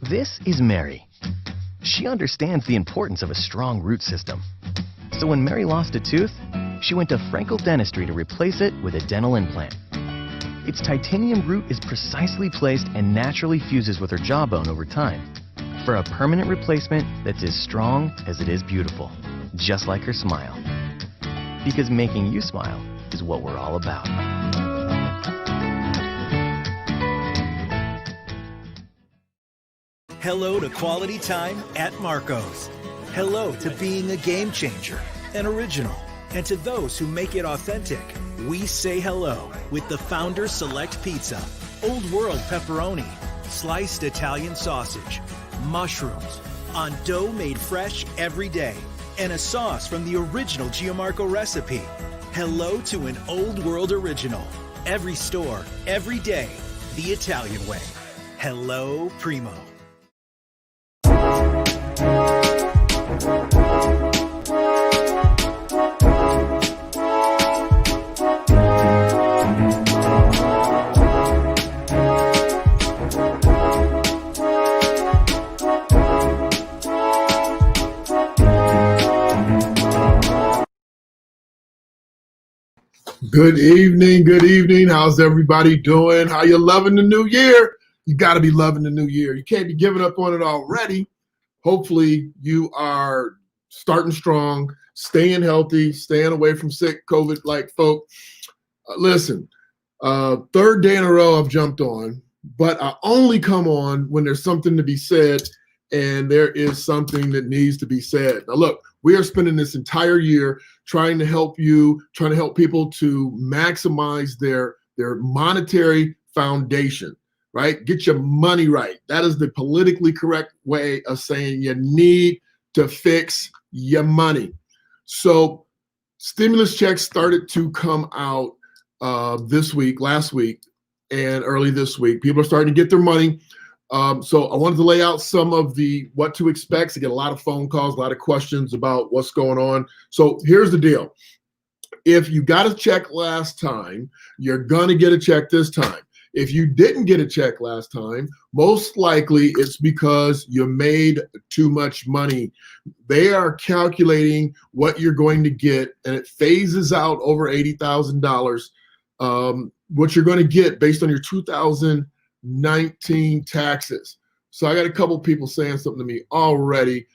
This is Mary. She understands the importance of a strong root system. So when Mary lost a tooth, she went to Frankel Dentistry to replace it with a dental implant. Its titanium root is precisely placed and naturally fuses with her jawbone over time for a permanent replacement that's as strong as it is beautiful, just like her smile. Because making you smile is what we're all about. Hello to quality time at Marco's. Hello to being a game changer, an original. And to those who make it authentic, we say hello with the Founders Select Pizza, Old World pepperoni, sliced Italian sausage, mushrooms, on dough made fresh every day, and a sauce from the original Gianmarco recipe. Hello to an Old World original. Every store, every day, the Italian way. Hello, Primo. Good evening. Good evening. How's everybody doing? How you loving the new year? You got to be loving the new year. You can't be giving up on it already. Hopefully you are starting strong, staying healthy, staying away from sick COVID-like folk. Listen, third day in a row I've jumped on, but I only come on when there's something to be said and there is something that needs to be said. Now look, we are spending this entire year trying to help you, trying to help people to maximize their monetary foundation, right? Get your money right. That is the politically correct way of saying you need to fix your money. So stimulus checks started to come out last week, and early this week. People are starting to get their money. So I wanted to lay out some of what to expect. I get a lot of phone calls, a lot of questions about what's going on. So here's the deal. If you got a check last time, you're going to get a check this time. If you didn't get a check last time, most likely it's because you made too much money. They are calculating what you're going to get, and it phases out over $80,000, what you're going to get based on your 2019 taxes. So I got a couple people saying something to me already.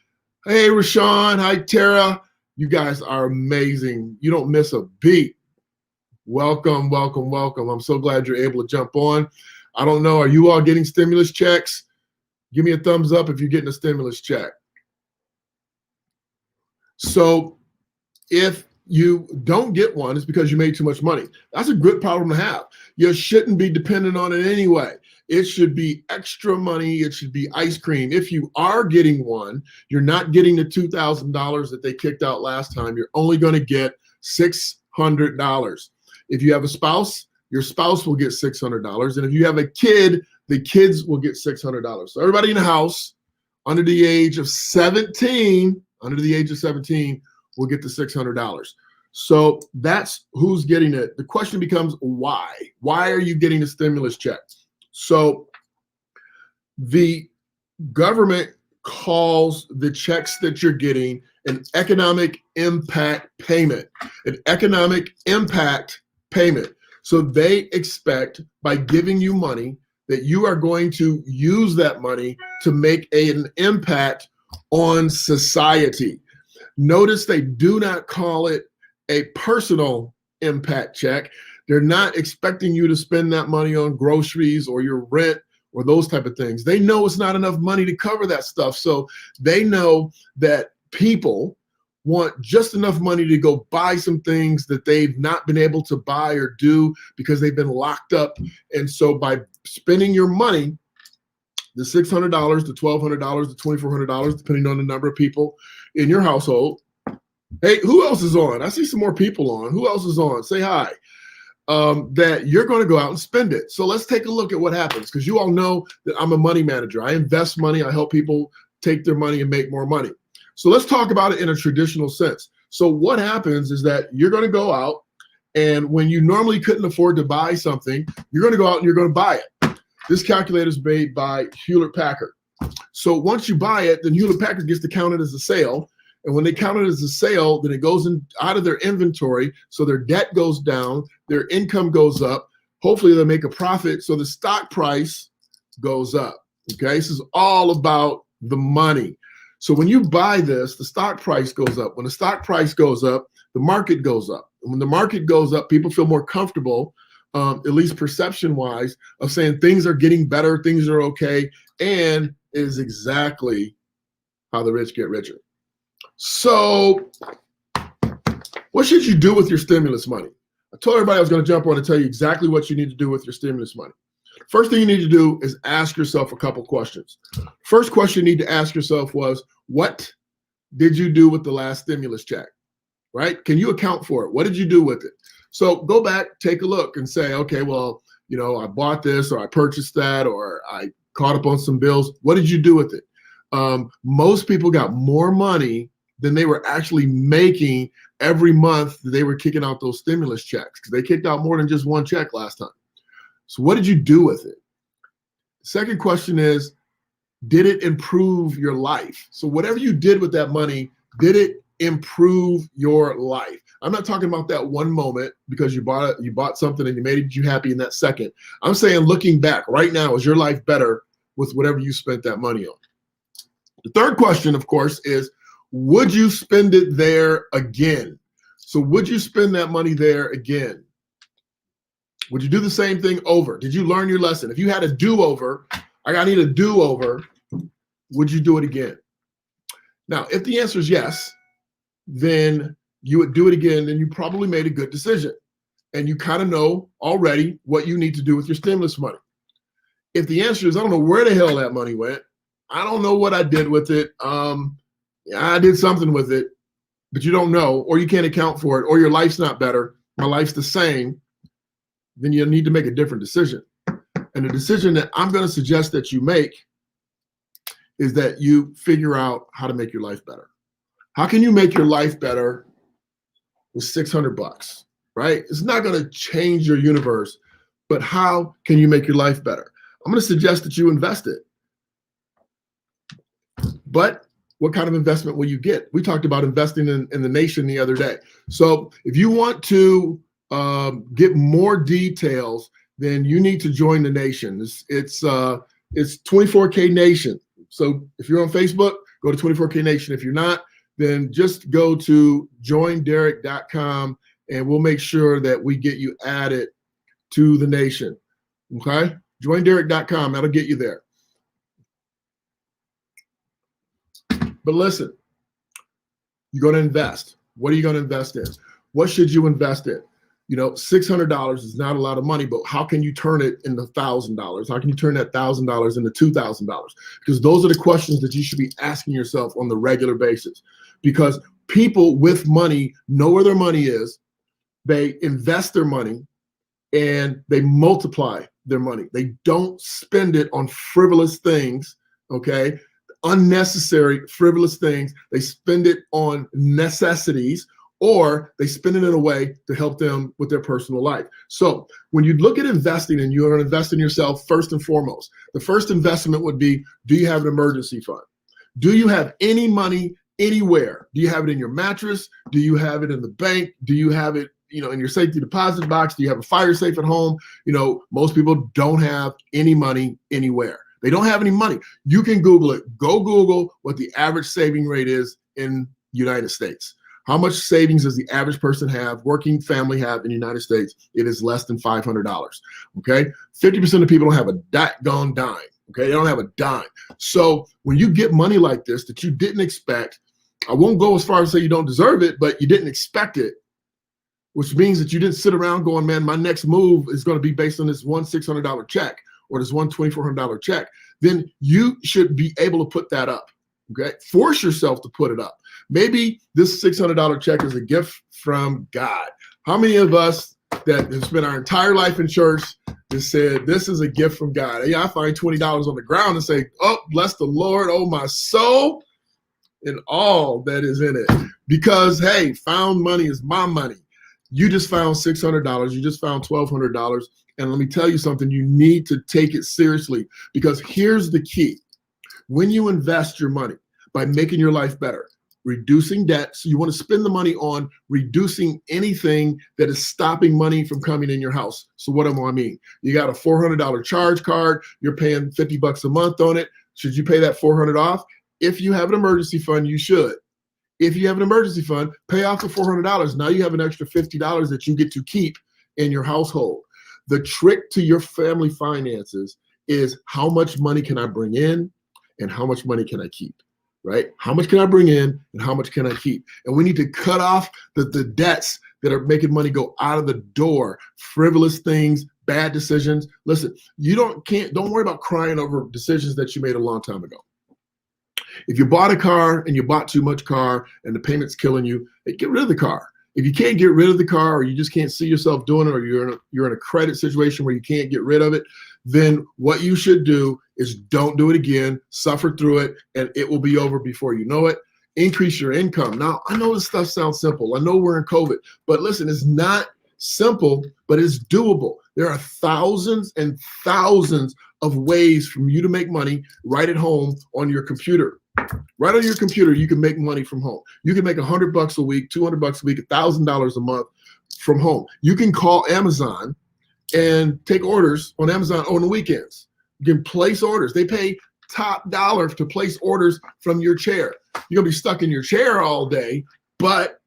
Hey, Rashawn. Hi, Tara. You guys are amazing. You don't miss a beat. Welcome, welcome, welcome. I'm so glad you're able to jump on. I don't know, are you all getting stimulus checks? Give me a thumbs up if you're getting a stimulus check. So if you don't get one, it's because you made too much money. That's a good problem to have. You shouldn't be dependent on it anyway. It should be extra money. It should be ice cream. If you are getting one, you're not getting the $2,000 that they kicked out last time. You're only going to get $600. If you have a spouse, your spouse will get $600. And if you have a kid, the kids will get $600. So everybody in the house under the age of 17, will get the $600. So that's who's getting it. The question becomes why? Why are you getting a stimulus check? So the government calls the checks that you're getting an economic impact payment, an economic impact payment. So they expect by giving you money that you are going to use that money to make an impact on society. Notice they do not call it a personal impact check. They're not expecting you to spend that money on groceries or your rent or those type of things. They know it's not enough money to cover that stuff. So they know that people want just enough money to go buy some things that they've not been able to buy or do because they've been locked up. And so by spending your money, the $600, the $1,200, the $2,400, depending on the number of people in your household. Hey, who else is on? I see some more people on. Who else is on? Say hi. That you're going to go out and spend it. So let's take a look at what happens, because you all know that I'm a money manager. I invest money. I help people take their money and make more money. So let's talk about it in a traditional sense. So what happens is that you're going to go out, and when you normally couldn't afford to buy something, you're going to go out and you're going to buy it. This calculator is made by Hewlett Packard. So once you buy it, then Hewlett Packard gets to count it as a sale. And when they count it as a sale, then it goes out of their inventory. So their debt goes down, their income goes up. Hopefully they'll make a profit. So the stock price goes up. Okay, this is all about the money. So when you buy this, the stock price goes up. When the stock price goes up, the market goes up. And when the market goes up, people feel more comfortable, at least perception-wise, of saying things are getting better, things are okay, and it is exactly how the rich get richer. So what should you do with your stimulus money? I told everybody I was going to jump on and tell you exactly what you need to do with your stimulus money. First thing you need to do is ask yourself a couple questions. First question you need to ask yourself was, what did you do with the last stimulus check? Right? Can you account for it? What did you do with it? So go back, take a look and say, okay, well, you know, I bought this or I purchased that or I caught up on some bills. What did you do with it? Most people got more money than they were actually making every month that they were kicking out those stimulus checks, because they kicked out more than just one check last time. So what did you do with it? Second question is, did it improve your life? So whatever you did with that money, did it improve your life? I'm not talking about that one moment because you bought something and you made you happy in that second. I'm saying looking back right now, is your life better with whatever you spent that money on? The third question, of course, is would you spend it there again? So would you spend that money there again? Would you do the same thing over? Did you learn your lesson? If you had a do-over, I need a do-over, would you do it again? Now, if the answer is yes, then you would do it again, then you probably made a good decision. And you kind of know already what you need to do with your stimulus money. If the answer is, I don't know where the hell that money went, I don't know what I did with it, I did something with it, but you don't know, or you can't account for it, or your life's not better, my life's the same, then you need to make a different decision. And the decision that I'm going to suggest that you make is that you figure out how to make your life better. How can you make your life better with $600, right? It's not going to change your universe, but how can you make your life better? I'm going to suggest that you invest it. But what kind of investment will you get? We talked about investing in the nation the other day. So if you want to get more details, then you need to join the nation. It's 24K Nation. So if you're on Facebook, go to 24K Nation. If you're not, then just go to joinderek.com and we'll make sure that we get you added to the nation. Okay? Joinderek.com, that'll get you there. But listen, you're going to invest. What are you going to invest in? What should you invest in? You know, $600 is not a lot of money, but how can you turn it into $1,000? How can you turn that $1,000 into $2,000? Because those are the questions that you should be asking yourself on the regular basis. Because people with money know where their money is, they invest their money, and they multiply their money. They don't spend it on frivolous things, okay? Unnecessary, frivolous things. They spend it on necessities, or they spend it in a way to help them with their personal life. So when you look at investing and you're going to invest in yourself, first and foremost, the first investment would be, do you have an emergency fund? Do you have any money anywhere? Do you have it in your mattress? Do you have it in the bank? Do you have it, you know, in your safety deposit box? Do you have a fire safe at home? You know, most people don't have any money anywhere. They don't have any money. You can Google it. Go Google what the average saving rate is in the United States. How much savings does the average person have, working family have in the United States? It is less than $500, okay? 50% of people don't have a gone dime, okay? They don't have a dime. So when you get money like this that you didn't expect, I won't go as far as say you don't deserve it, but you didn't expect it, which means that you didn't sit around going, man, my next move is going to be based on this one $600 check or this one $2,400 check. Then you should be able to put that up, okay? Force yourself to put it up. Maybe this $600 check is a gift from God. How many of us that have spent our entire life in church just said, this is a gift from God? Yeah, I find $20 on the ground and say, oh, bless the Lord, oh my soul, and all that is in it. Because, hey, found money is my money. You just found $600. You just found $1,200. And let me tell you something, you need to take it seriously, because here's the key. When you invest your money by making your life better, reducing debt, so you want to spend the money on reducing anything that is stopping money from coming in your house. So what do I mean? You got a $400 charge card, you're paying $50 a month on it. Should you pay that $400 off? If you have an emergency fund, you should. If you have an emergency fund, pay off the $400. Now you have an extra $50 that you get to keep in your household. The trick to your family finances is how much money can I bring in and how much money can I keep, right? How much can I bring in and how much can I keep? And we need to cut off the debts that are making money go out of the door, frivolous things, bad decisions. Listen, don't worry about crying over decisions that you made a long time ago. If you bought a car and you bought too much car and the payment's killing you, get rid of the car. If you can't get rid of the car, or you just can't see yourself doing it, or you're in a credit situation where you can't get rid of it, then what you should do is don't do it again, suffer through it, and it will be over before you know it. Increase your income. Now, I know this stuff sounds simple. I know we're in COVID, but listen, it's not simple, but it's doable. There are thousands and thousands of ways for you to make money right at home on your computer. Right on your computer, you can make money from home. You can make $100 a week, $200 a week, $1,000 a month from home. You can call Amazon and take orders on Amazon on the weekends. You can place orders. They pay top dollar to place orders from your chair. You're gonna be stuck in your chair all day, but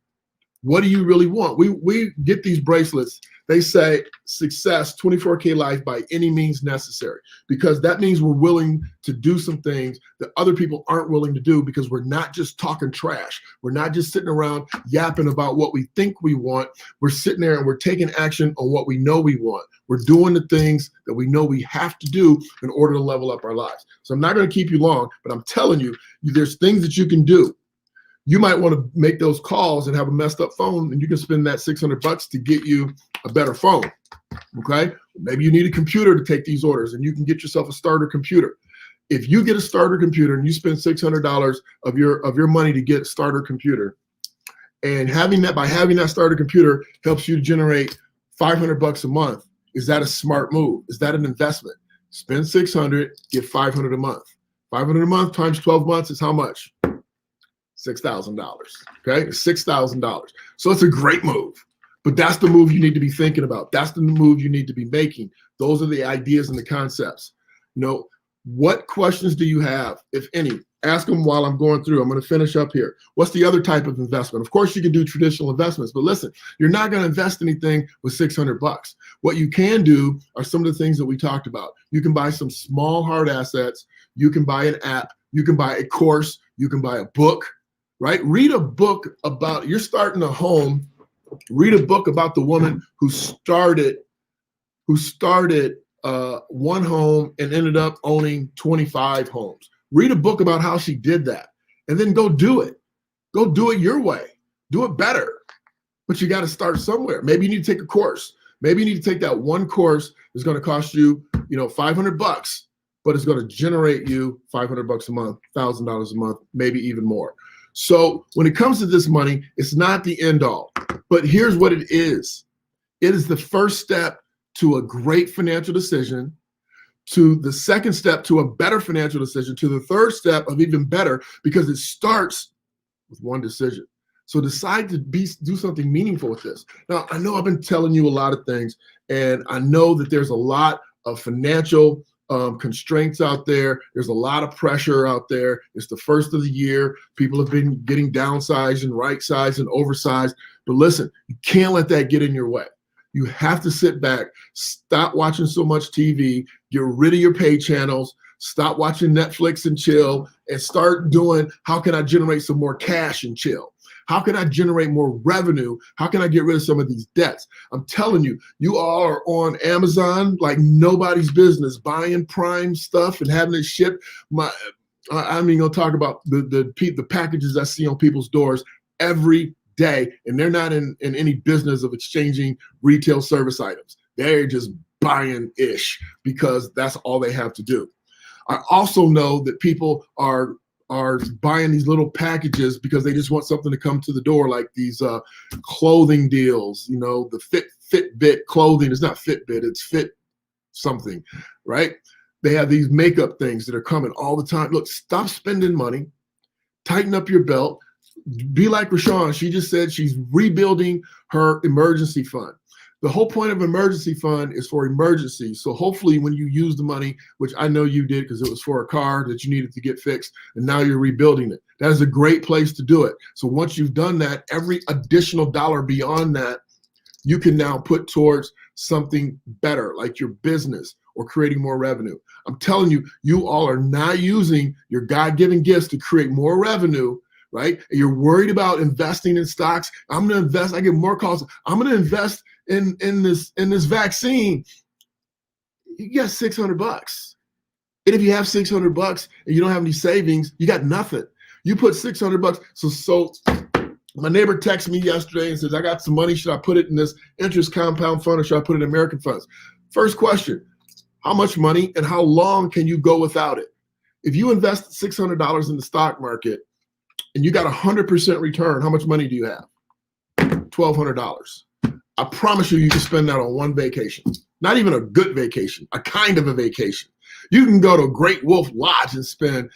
what do you really want? We get these bracelets. They say success, 24K life by any means necessary, because that means we're willing to do some things that other people aren't willing to do, because we're not just talking trash. We're not just sitting around yapping about what we think we want. We're sitting there and we're taking action on what we know we want. We're doing the things that we know we have to do in order to level up our lives. So I'm not going to keep you long, but I'm telling you, there's things that you can do. You might want to make those calls and have a messed up phone, and you can spend that $600 to get you a better phone, okay? Maybe you need a computer to take these orders, and you can get yourself a starter computer. If you get a starter computer and you spend $600 of your money to get a starter computer, and having that starter computer helps you to generate $500 a month, is that a smart move? Is that an investment? Spend $600, get $500 a month. $500 a month times 12 months is how much? $6,000, okay? $6,000. So it's a great move, but that's the move you need to be thinking about. That's the move you need to be making. Those are the ideas and the concepts. You know, what questions do you have, if any? Ask them while I'm going through. I'm going to finish up here. What's the other type of investment? Of course, you can do traditional investments, but listen, you're not going to invest anything with $600. What you can do are some of the things that we talked about. You can buy some small hard assets. You can buy an app. You can buy a course. You can buy a book. Right? Read a book about, you're starting a home, read a book about the woman who started one home and ended up owning 25 homes. Read a book about how she did that, and then go do it. Go do it your way. Do it better. But you got to start somewhere. Maybe you need to take a course. Maybe you need to take that one course that's going to cost you, $500, but it's going to generate you $500 a month, $1,000 a month, maybe even more. So when it comes to this money, it's not the end all, but here's what it is. It is the first step to a great financial decision, to the second step to a better financial decision, to the third step of even better, because it starts with one decision. So decide to do something meaningful with this. Now, I know I've been telling you a lot of things, and I know that there's a lot of financial constraints out there. There's a lot of pressure out there. It's the first of the year. People have been getting downsized and right-sized and oversized. But listen, you can't let that get in your way. You have to sit back, stop watching so much TV, get rid of your pay channels, stop watching Netflix and chill, and start doing, how can I generate some more cash and chill? How can I generate more revenue? How can I get rid of some of these debts? I'm telling you, you are on Amazon like nobody's business, buying Prime stuff and having it shipped. I'm even gonna talk about the packages I see on people's doors every day, and they're not in any business of exchanging retail service items. They're just buying ish because that's all they have to do. I also know that people are buying these little packages because they just want something to come to the door, like these clothing deals, the Fitbit clothing. It's not Fitbit, it's Fit something, right? They have these makeup things that are coming all the time. Look, stop spending money, tighten up your belt, be like Rashawn. She just said she's rebuilding her emergency fund. The whole point of emergency fund is for emergencies. So hopefully when you use the money, which I know you did because it was for a car that you needed to get fixed, and now you're rebuilding it. That is a great place to do it. So once you've done that, every additional dollar beyond that, you can now put towards something better, like your business or creating more revenue. I'm telling you, you all are not using your God-given gifts to create more revenue, right? And you're worried about investing in stocks. I'm going to invest. I get more calls. I'm going to invest in this vaccine. You got $600. And if you have $600 and you don't have any savings, you got nothing. You put $600. So my neighbor texted me yesterday and says, I got some money. Should I put it in this interest compound fund or should I put it in American funds? First question, how much money and how long can you go without it? If you invest $600 in the stock market and you got 100% return, how much money do you have? $1,200. I promise you, you can spend that on one vacation. Not even a good vacation, a kind of a vacation. You can go to Great Wolf Lodge and spend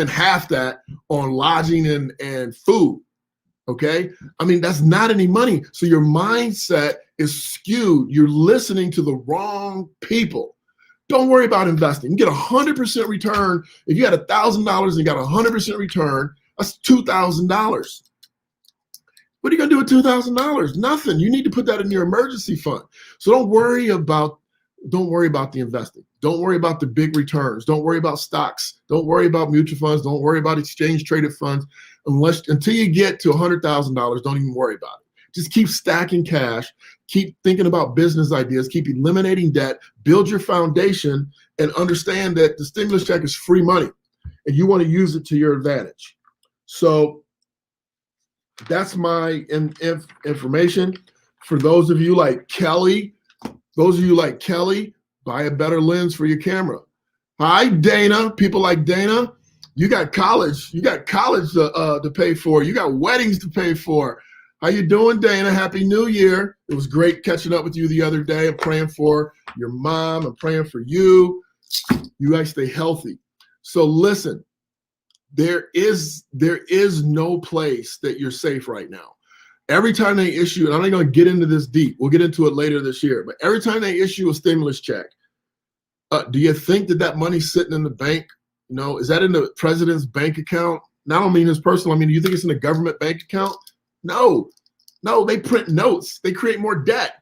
half that on lodging and food, okay? I mean, that's not any money. So your mindset is skewed. You're listening to the wrong people. Don't worry about investing. You get 100% return. If you had $1,000 and you got 100% return, that's $2,000. What are you going to do with $2,000? Nothing. You need to put that in your emergency fund. So don't worry about the investing. Don't worry about the big returns. Don't worry about stocks. Don't worry about mutual funds. Don't worry about exchange traded funds. Until you get to $100,000, don't even worry about it. Just keep stacking cash. Keep thinking about business ideas. Keep eliminating debt. Build your foundation and understand that the stimulus check is free money and you want to use it to your advantage. So that's my information. For those of you like Kelly, buy a better lens for your camera. Hi, Dana. People like Dana, you got college. You got college to pay for. You got weddings to pay for. How you doing, Dana? Happy New Year. It was great catching up with you the other day. I'm praying for your mom. I'm praying for you. You guys stay healthy. So listen, there is no place that you're safe right now. Every time they issue, and I'm not going to get into this deep, we'll get into it later this year, but every time they issue a stimulus check, do you think that money's sitting in the bank? You know, is that in the president's bank account? And I don't mean his personal. I mean, do you think it's in a government bank account? No, they print notes. They create more debt.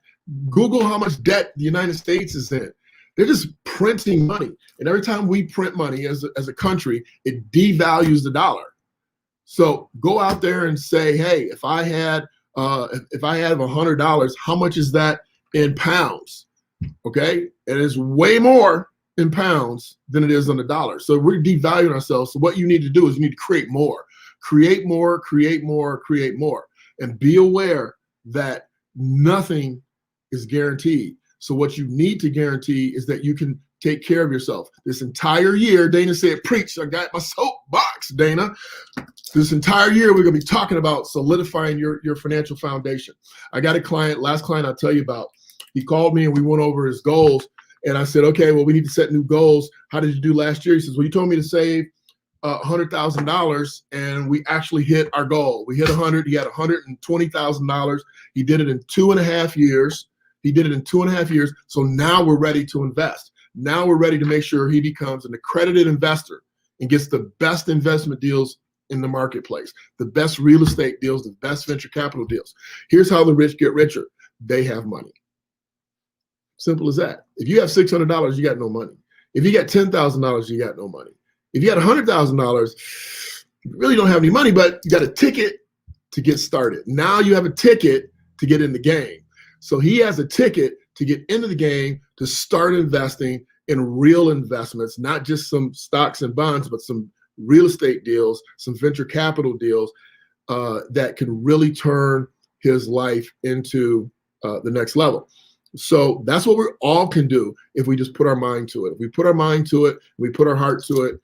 Google how much debt the United States is in. They're just printing money. And every time we print money as a country, it devalues the dollar. So go out there and say, hey, if I had $100, how much is that in pounds? Okay, it is way more in pounds than it is on the dollar. So we're devaluing ourselves. So what you need to do is you need to create more, and be aware that nothing is guaranteed. So what you need to guarantee is that you can take care of yourself. This entire year, Dana said, preach, I got my soapbox, Dana. This entire year, we're gonna be talking about solidifying your financial foundation. I got a client, last client I'll tell you about. He called me and we went over his goals. And I said, okay, well, we need to set new goals. How did you do last year? He says, well, you told me to save $100,000 and we actually hit our goal. We hit 100, he had $120,000. He did it in 2.5 years. So now we're ready to invest. Now we're ready to make sure he becomes an accredited investor and gets the best investment deals in the marketplace, the best real estate deals, the best venture capital deals. Here's how the rich get richer. They have money. Simple as that. If you have $600, you got no money. If you got $10,000, you got no money. If you got $100,000, you really don't have any money, but you got a ticket to get started. Now you have a ticket to get in the game. So he has a ticket to get into the game, to start investing in real investments, not just some stocks and bonds, but some real estate deals, some venture capital deals that can really turn his life into the next level. So that's what we all can do if we just put our mind to it. If we put our mind to it, we put our heart to it,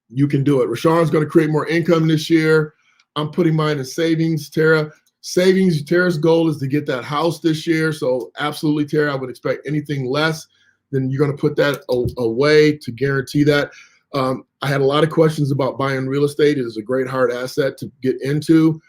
you can do it. Rashawn's going to create more income this year. I'm putting mine in savings, Tara. Savings, Tara's goal is to get that house this year. So absolutely, Tara, I would expect anything less then you're going to put that away to guarantee that. I had a lot of questions about buying real estate. It is a great hard asset to get into.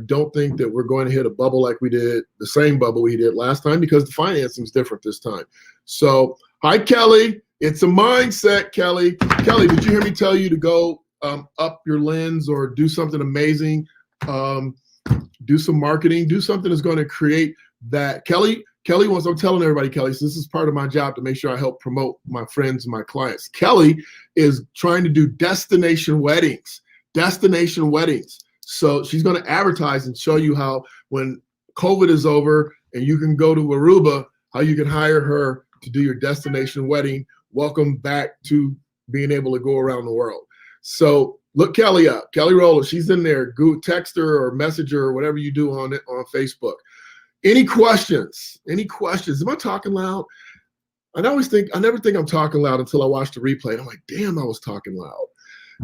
Don't think that we're going to hit a bubble like we did, the same bubble we did last time, because the financing is different this time. So, hi, Kelly. It's a mindset, Kelly. Kelly, did you hear me tell you to go up your lens or do something amazing? Do some marketing, do something that's going to create that. Kelly wants, I'm telling everybody, Kelly, so this is part of my job to make sure I help promote my friends and my clients. Kelly is trying to do destination weddings. So she's going to advertise and show you how when COVID is over and you can go to Aruba, how you can hire her to do your destination wedding. Welcome back to being able to go around the world. So look Kelly up, Kelly Roller. She's in there. Go text her or message her or whatever you do on Facebook. Any questions? Am I talking loud? I never think I'm talking loud until I watch the replay. And I'm like, damn, I was talking loud.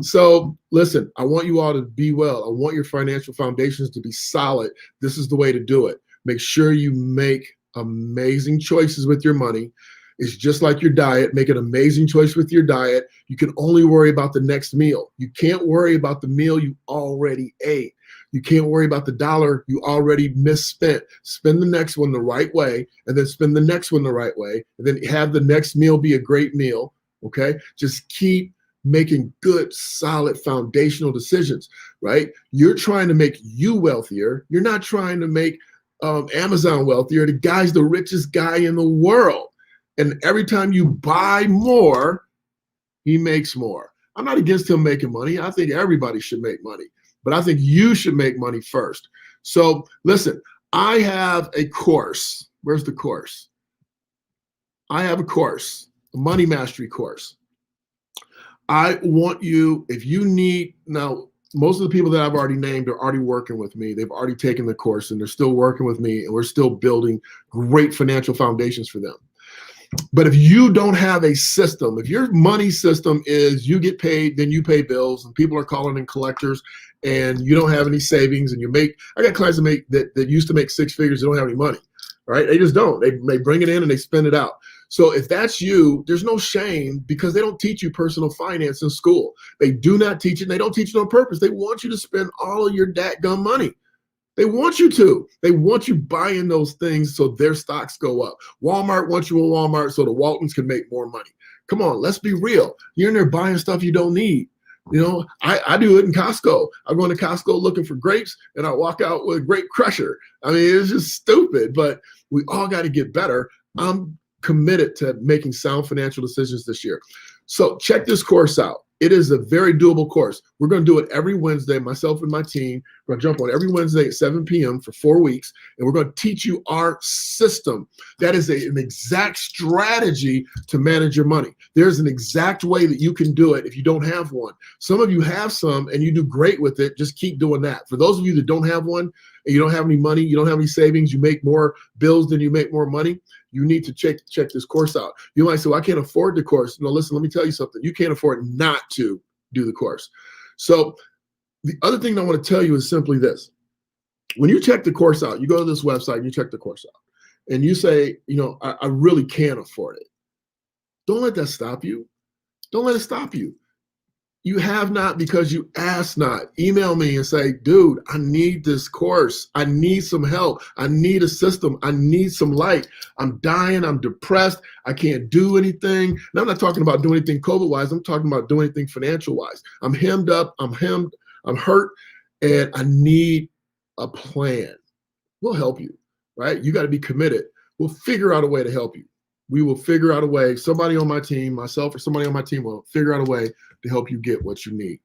So listen, I want you all to be well. I want your financial foundations to be solid. This is the way to do it. Make sure you make amazing choices with your money. It's just like your diet. Make an amazing choice with your diet. You can only worry about the next meal. You can't worry about the meal you already ate. You can't worry about the dollar you already misspent. Spend the next one the right way, and then spend the next one the right way, and then have the next meal be a great meal, okay? Just keep making good, solid, foundational decisions, right? You're trying to make you wealthier. You're not trying to make Amazon wealthier. The guy's the richest guy in the world. And every time you buy more, he makes more. I'm not against him making money. I think everybody should make money, but I think you should make money first. So listen, I have a course. Where's the course? I have a course, a money mastery course. I want you, if you need, now, most of the people that I've already named are already working with me. They've already taken the course and they're still working with me, and we're still building great financial foundations for them. But if you don't have a system, if your money system is you get paid, then you pay bills, and people are calling in collectors, and you don't have any savings, and I got clients that used to make six figures, they don't have any money, right? They just don't. They bring it in and they spend it out. So if that's you, there's no shame, because they don't teach you personal finance in school. They do not teach it, and they don't teach it on purpose. They want you to spend all of your dadgum money. They want you to. They want you buying those things so their stocks go up. Walmart wants you in Walmart so the Waltons can make more money. Come on, let's be real. You're in there buying stuff you don't need. You know, I do it in Costco. I go into Costco looking for grapes, and I walk out with a grape crusher. I mean, it's just stupid, but we all got to get better. I'm committed to making sound financial decisions this year. So check this course out. It is a very doable course. We're going to do it every Wednesday, myself and my team. We're going to jump on every Wednesday at 7 p.m. for 4 weeks, and we're going to teach you our system. That is an exact strategy to manage your money. There's an exact way that you can do it if you don't have one. Some of you have some, and you do great with it. Just keep doing that. For those of you that don't have one, and you don't have any money, you don't have any savings, you make more bills than you make more money, you need to check this course out. You might say, well, I can't afford the course. No, listen, let me tell you something. You can't afford not to do the course. So the other thing I want to tell you is simply this. When you check the course out, you go to this website and you check the course out, and you say, you know, I really can't afford it. Don't let that stop you. Don't let it stop you. You have not because you ask not. Email me and say, dude, I need this course. I need some help. I need a system. I need some light. I'm dying. I'm depressed. I can't do anything. And I'm not talking about doing anything COVID-wise. I'm talking about doing anything financial-wise. I'm hemmed up. I'm hurt, and I need a plan. We'll help you, right? You got to be committed. We'll figure out a way to help you. We will figure out a way. Somebody on my team, myself or somebody on my team, will figure out a way to help you get what you need.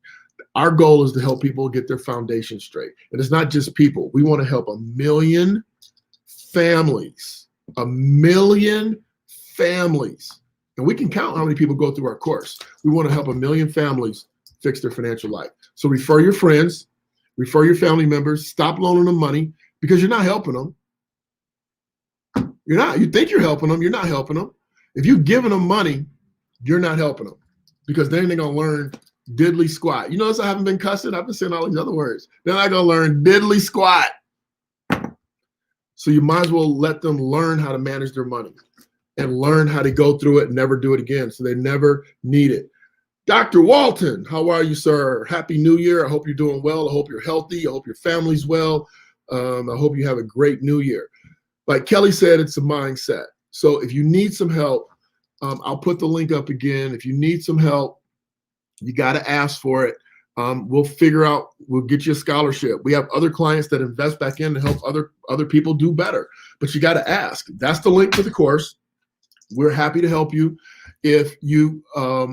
Our goal is to help people get their foundation straight. And it's not just people. We want to help 1 million families. 1 million families. And we can count how many people go through our course. We want to help 1 million families fix their financial life. So refer your friends, refer your family members, stop loaning them money, because you're not helping them. You're not. You think you're helping them. You're not helping them. If you're giving them money, you're not helping them, because then they're going to learn diddly squat. You notice I haven't been cussing. I've been saying all these other words. They're not going to learn diddly squat. So you might as well let them learn how to manage their money. and learn how to go through it and never do it again. So they never need it. Dr. Walton, how are you, sir? Happy New Year. I hope you're doing well. I hope you're healthy. I hope your family's well. I hope you have a great New Year. Like Kelly said, it's a mindset. So if you need some help, I'll put the link up again. If you need some help, you got to ask for it. We'll figure out, we'll get you a scholarship. We have other clients that invest back in to help other people do better, but you got to ask. That's the link to the course. We're happy to help you. If you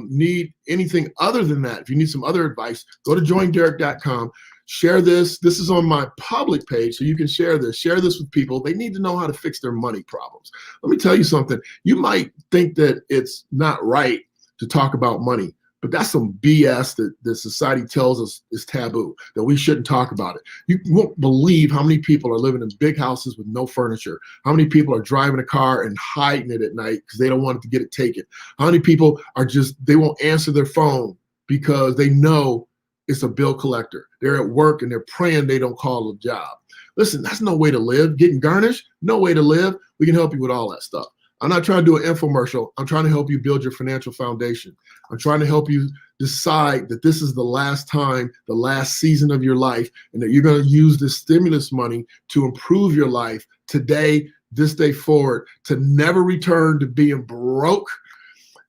need anything other than that, if you need some other advice, go to joinderek.com. Share this. This is on my public page, so you can share this. Share this with people. They need to know how to fix their money problems. Let me tell you something. You might think that it's not right to talk about money, but that's some BS that society tells us is taboo, that we shouldn't talk about it. You won't believe how many people are living in big houses with no furniture, how many people are driving a car and hiding it at night because they don't want it to get it taken, how many people are they won't answer their phone because they know it's a bill collector. They're at work and they're praying they don't call a job. Listen, that's no way to live. Getting garnished, no way to live. We can help you with all that stuff. I'm not trying to do an infomercial. I'm trying to help you build your financial foundation. I'm trying to help you decide that this is the last time, the last season of your life, and that you're going to use this stimulus money to improve your life today, this day forward, to never return to being broke.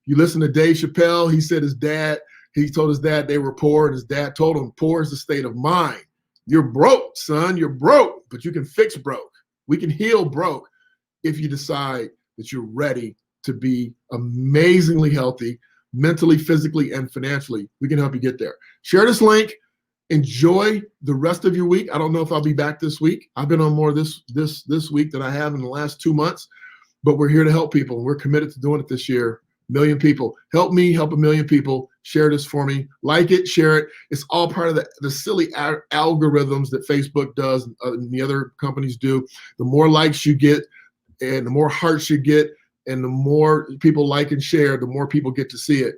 You listen to Dave Chappelle. He told his dad they were poor, and his dad told him, poor is the state of mind. You're broke, son. You're broke, but you can fix broke. We can heal broke if you decide that you're ready to be amazingly healthy, mentally, physically, and financially. We can help you get there. Share this link. Enjoy the rest of your week. I don't know if I'll be back this week. I've been on more this week than I have in the last 2 months, but we're here to help people, and we're committed to doing it this year. 1 million people. Help me help 1 million people. Share this for me. Like it, share it. It's all part of the silly algorithms that Facebook does and the other companies do. The more likes you get and the more hearts you get and the more people like and share, the more people get to see it.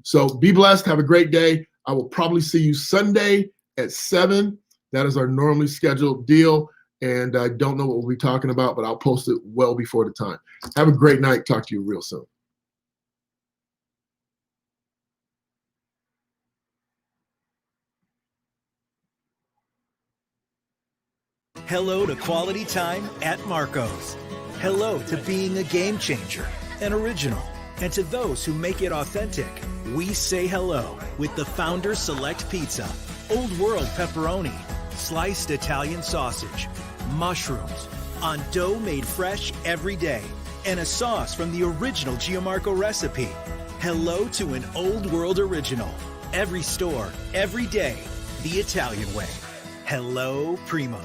So be blessed. Have a great day. I will probably see you Sunday at 7. That is our normally scheduled deal. And I don't know what we'll be talking about, but I'll post it well before the time. Have a great night. Talk to you real soon. Hello to quality time at Marco's. Hello to being a game changer, an original. And to those who make it authentic, we say hello with the Founders Select Pizza, Old World pepperoni, sliced Italian sausage, mushrooms, on dough made fresh every day, and a sauce from the original Gianmarco recipe. Hello to an Old World original. Every store, every day, the Italian way. Hello, Primo.